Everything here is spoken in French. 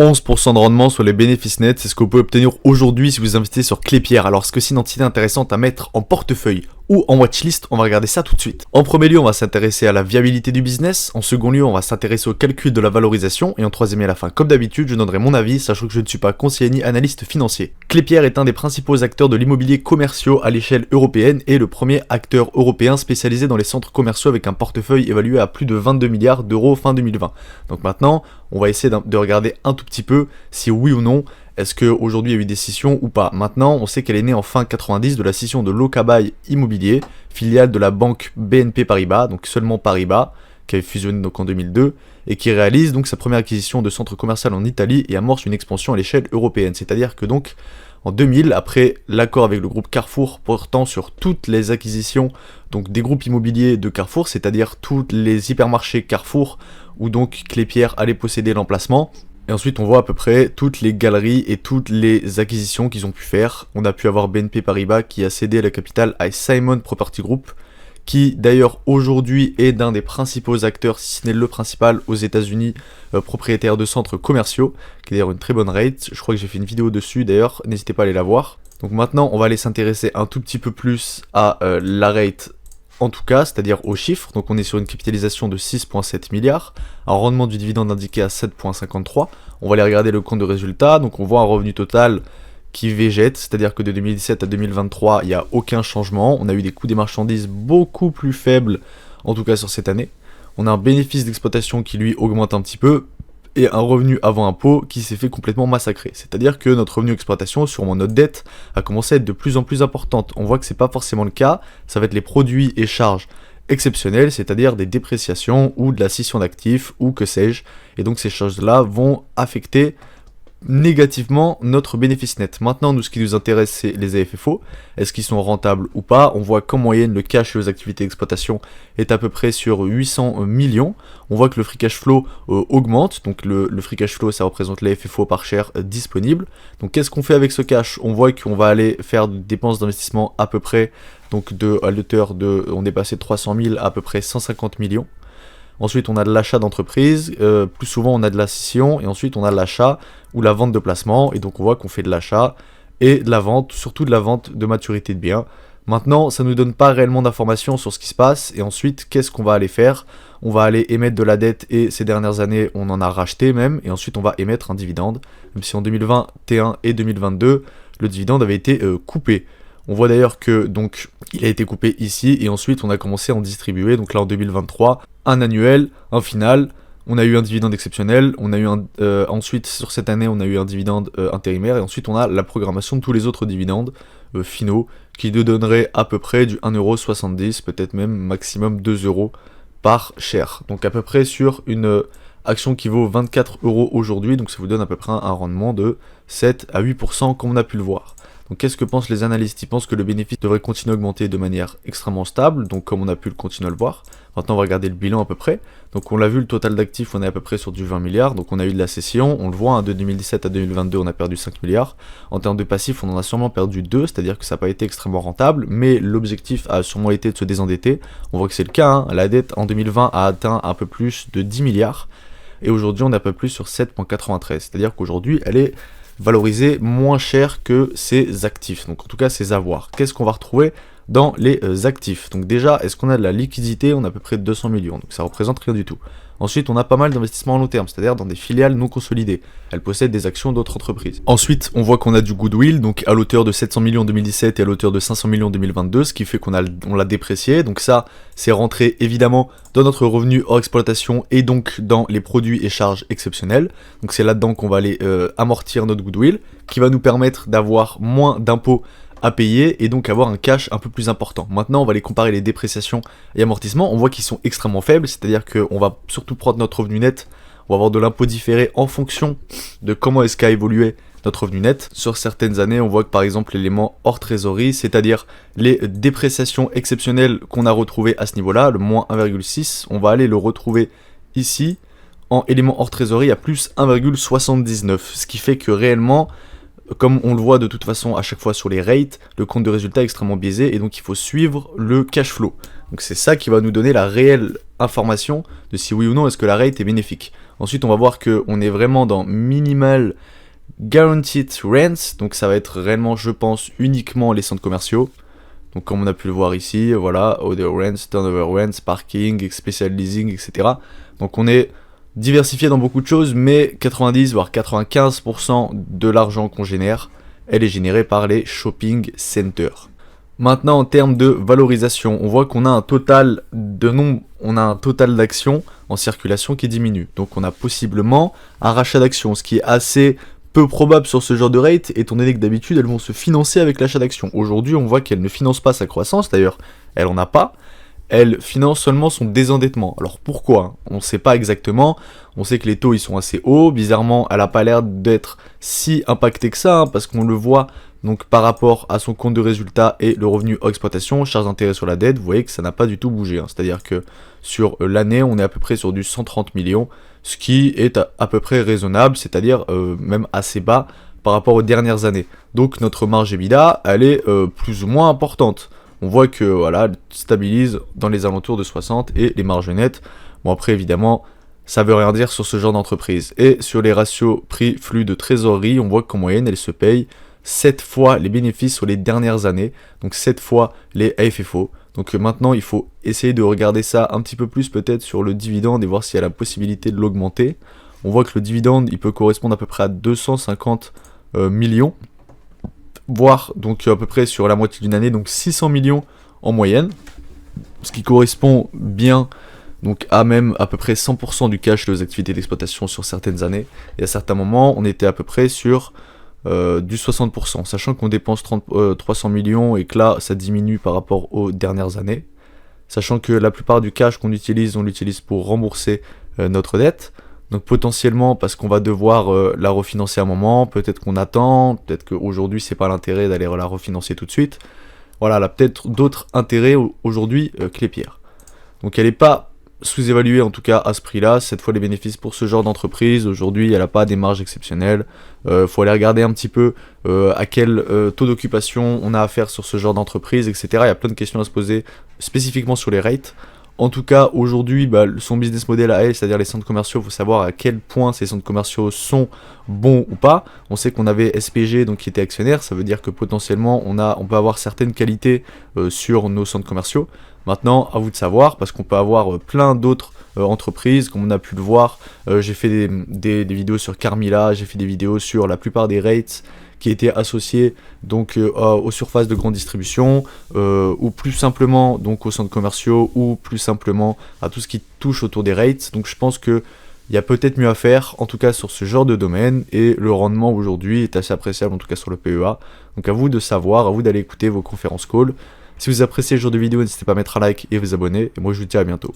11% de rendement sur les bénéfices nets, c'est ce que vous pouvez obtenir aujourd'hui si vous investissez sur Clépierre. Alors, est-ce que c'est une entité intéressante à mettre en portefeuille ou en watchlist? On va regarder ça tout de suite. En premier lieu, on va s'intéresser à la viabilité du business. En second lieu, on va s'intéresser au calcul de la valorisation. Et en troisième et à la fin, comme d'habitude, je donnerai mon avis, sachant que je ne suis pas conseiller ni analyste financier. Clépierre est un des principaux acteurs de l'immobilier commerciaux à l'échelle européenne et le premier acteur européen spécialisé dans les centres commerciaux avec un portefeuille évalué à plus de 22 milliards d'euros fin 2020. Donc maintenant, on va essayer de regarder un tout petit peu si oui ou non, est-ce qu'aujourd'hui il y a eu des scissions ou pas. Maintenant, on sait qu'elle est née en fin 90 de la scission de Locabail Immobilier, filiale de la banque BNP Paribas, donc seulement Paribas, qui avait fusionné donc en 2002, et qui réalise donc sa première acquisition de centre commercial en Italie et amorce une expansion à l'échelle européenne. C'est-à-dire que donc, en 2000, après l'accord avec le groupe Carrefour portant sur toutes les acquisitions donc des groupes immobiliers de Carrefour, c'est-à-dire tous les hypermarchés Carrefour, où donc Clépierre allait posséder l'emplacement. Et ensuite on voit à peu près toutes les galeries et toutes les acquisitions qu'ils ont pu faire. On a pu avoir BNP Paribas qui a cédé la capitale à Simon Property Group, qui d'ailleurs aujourd'hui est d'un des principaux acteurs, si ce n'est le principal aux États-Unis, propriétaire de centres commerciaux, qui est d'ailleurs une très bonne rate. Je crois que j'ai fait une vidéo dessus d'ailleurs, n'hésitez pas à aller la voir. Donc maintenant on va aller s'intéresser un tout petit peu plus à la rate en tout cas, c'est-à-dire aux chiffres. Donc on est sur une capitalisation de 6,7 milliards, un rendement du dividende indiqué à 7,53. On va aller regarder le compte de résultat, donc on voit un revenu total qui végète, c'est-à-dire que de 2017 à 2023, il n'y a aucun changement. On a eu des coûts des marchandises beaucoup plus faibles, en tout cas sur cette année. On a un bénéfice d'exploitation qui lui augmente un petit peu, et un revenu avant impôt qui s'est fait complètement massacrer. C'est-à-dire que notre revenu exploitation, sûrement notre dette, a commencé à être de plus en plus importante. On voit que c'est pas forcément le cas, ça va être les produits et charges exceptionnels, c'est-à-dire des dépréciations ou de la scission d'actifs ou que sais-je. Et donc ces choses-là vont affecter négativement notre bénéfice net. Maintenant, nous, ce qui nous intéresse, c'est les AFFO. Est-ce qu'ils sont rentables ou pas? On voit qu'en moyenne, le cash et les activités d'exploitation est à peu près sur 800 millions. On voit que le free cash flow augmente. Donc le free cash flow, ça représente les FFO par share disponible. Donc qu'est-ce qu'on fait avec ce cash? On voit qu'on va aller faire des dépenses d'investissement à peu près, donc à l'auteur de, on est passé de 300 000 à peu près 150 millions. Ensuite, on a de l'achat d'entreprise, plus souvent on a de la scission, et ensuite on a l'achat ou la vente de placement, et donc on voit qu'on fait de l'achat et de la vente, surtout de la vente de maturité de biens. Maintenant, ça ne nous donne pas réellement d'informations sur ce qui se passe, et ensuite, qu'est-ce qu'on va aller faire? On va aller émettre de la dette, et ces dernières années, on en a racheté même, et ensuite on va émettre un dividende, même si en 2021 et 2022, le dividende avait été coupé. On voit d'ailleurs que donc il a été coupé ici et ensuite on a commencé à en distribuer. Donc là en 2023, un annuel, un final. On a eu un dividende exceptionnel. On a eu ensuite sur cette année on a eu un dividende intérimaire et ensuite on a la programmation de tous les autres dividendes finaux qui nous donneraient à peu près du 1,70€, peut-être même maximum 2€ par share. Donc à peu près sur une action qui vaut 24€ aujourd'hui. Donc ça vous donne à peu près un rendement de 7 à 8% comme on a pu le voir. Donc qu'est-ce que pensent les analystes? Ils pensent que le bénéfice devrait continuer à augmenter de manière extrêmement stable, donc comme on a pu le continuer à le voir. Maintenant on va regarder le bilan à peu près. Donc on l'a vu, le total d'actifs on est à peu près sur du 20 milliards, donc on a eu de la cession, on le voit, hein, de 2017 à 2022 on a perdu 5 milliards. En termes de passifs on en a sûrement perdu 2, c'est-à-dire que ça n'a pas été extrêmement rentable, mais l'objectif a sûrement été de se désendetter. On voit que c'est le cas, hein. La dette en 2020 a atteint un peu plus de 10 milliards, et aujourd'hui on est un peu plus sur 7,93, c'est-à-dire qu'aujourd'hui elle est valorisé moins cher que ses actifs, donc en tout cas ses avoirs. Qu'est-ce qu'on va retrouver dans les actifs? Donc déjà, est-ce qu'on a de la liquidité? On a à peu près 200 millions, donc ça représente rien du tout. Ensuite, on a pas mal d'investissements à long terme, c'est-à-dire dans des filiales non consolidées. Elles possèdent des actions d'autres entreprises. Ensuite, on voit qu'on a du goodwill, donc à l'auteur de 700 millions en 2017 et à l'auteur de 500 millions en 2022, ce qui fait qu'on l'a déprécié. Donc ça, c'est rentré évidemment dans notre revenu hors exploitation et donc dans les produits et charges exceptionnels. Donc c'est là-dedans qu'on va aller amortir notre goodwill, qui va nous permettre d'avoir moins d'impôts à payer et donc avoir un cash un peu plus important. Maintenant, on va aller comparer les dépréciations et amortissements. On voit qu'ils sont extrêmement faibles, c'est-à-dire qu'on va surtout prendre notre revenu net, on va avoir de l'impôt différé en fonction de comment est-ce qu'a évolué notre revenu net. Sur certaines années, on voit que par exemple l'élément hors trésorerie, c'est-à-dire les dépréciations exceptionnelles qu'on a retrouvées à ce niveau-là, le moins 1,6, on va aller le retrouver ici en élément hors trésorerie à plus 1,79, ce qui fait que réellement, comme on le voit de toute façon à chaque fois sur les rates, le compte de résultat est extrêmement biaisé et donc il faut suivre le cash flow. Donc c'est ça qui va nous donner la réelle information de si oui ou non est-ce que la rate est bénéfique. Ensuite, on va voir qu'on est vraiment dans Minimal Guaranteed Rents, donc ça va être réellement, je pense, uniquement les centres commerciaux. Donc comme on a pu le voir ici, voilà, Other Rents, Turnover Rents, Parking, Special Leasing, etc. Donc on est diversifié dans beaucoup de choses, mais 90 voire 95% de l'argent qu'on génère, elle est générée par les shopping centers. Maintenant, en termes de valorisation, on voit qu'on a un total d'actions en circulation qui diminue. Donc on a possiblement un rachat d'actions, ce qui est assez peu probable sur ce genre de rate, étant donné que d'habitude elles vont se financer avec l'achat d'actions. Aujourd'hui, on voit qu'elle ne finance pas sa croissance, d'ailleurs, elle en a pas. Elle finance seulement son désendettement. Alors pourquoi? On ne sait pas exactement. On sait que les taux ils sont assez hauts. Bizarrement, elle n'a pas l'air d'être si impactée que ça, parce qu'on le voit donc par rapport à son compte de résultat et le revenu hors exploitation, charges d'intérêt sur la dette, vous voyez que ça n'a pas du tout bougé. C'est-à-dire que sur l'année, on est à peu près sur du 130 millions, ce qui est à peu près raisonnable, c'est-à-dire même assez bas par rapport aux dernières années. Donc notre marge EBITDA, elle est plus ou moins importante. On voit que voilà, elle stabilise dans les alentours de 60 et les marges nettes. Bon après évidemment, ça veut rien dire sur ce genre d'entreprise. Et sur les ratios prix-flux de trésorerie, on voit qu'en moyenne, elle se paye 7 fois les bénéfices sur les dernières années, donc 7 fois les AFFO. Donc maintenant, il faut essayer de regarder ça un petit peu plus peut-être sur le dividende et voir s'il y a la possibilité de l'augmenter. On voit que le dividende, il peut correspondre à peu près à 250 millions, voire donc à peu près sur la moitié d'une année, donc 600 millions en moyenne, ce qui correspond bien donc à même à peu près 100% du cash de vos activités d'exploitation sur certaines années. Et à certains moments, on était à peu près sur du 60%, sachant qu'on dépense 300 millions et que là, ça diminue par rapport aux dernières années. Sachant que la plupart du cash qu'on utilise, on l'utilise pour rembourser notre dette. Donc potentiellement, parce qu'on va devoir la refinancer à un moment, peut-être qu'on attend, peut-être qu'aujourd'hui, c'est pas l'intérêt d'aller la refinancer tout de suite. Voilà, elle a peut-être d'autres intérêts aujourd'hui Clépierre. Donc elle n'est pas sous-évaluée en tout cas à ce prix-là. Cette fois les bénéfices pour ce genre d'entreprise, aujourd'hui elle n'a pas des marges exceptionnelles. Faut aller regarder un petit peu à quel taux d'occupation on a à faire sur ce genre d'entreprise, etc. Il y a plein de questions à se poser spécifiquement sur les rates. En tout cas, aujourd'hui, son business model à elle, c'est-à-dire les centres commerciaux, il faut savoir à quel point ces centres commerciaux sont bons ou pas. On sait qu'on avait SPG donc, qui était actionnaire, ça veut dire que potentiellement on peut avoir certaines qualités sur nos centres commerciaux. Maintenant, à vous de savoir, parce qu'on peut avoir plein d'autres entreprises, comme on a pu le voir. J'ai fait des vidéos sur Carmila, j'ai fait des vidéos sur la plupart des rates qui étaient associés donc aux surfaces de grande distribution, ou plus simplement donc aux centres commerciaux, ou plus simplement à tout ce qui touche autour des rates. Donc je pense que il y a peut-être mieux à faire, en tout cas sur ce genre de domaine, et le rendement aujourd'hui est assez appréciable, en tout cas sur le PEA. Donc à vous de savoir, à vous d'aller écouter vos conférences calls. Si vous appréciez ce genre de vidéo, n'hésitez pas à mettre un like et vous abonner, et moi je vous dis à bientôt.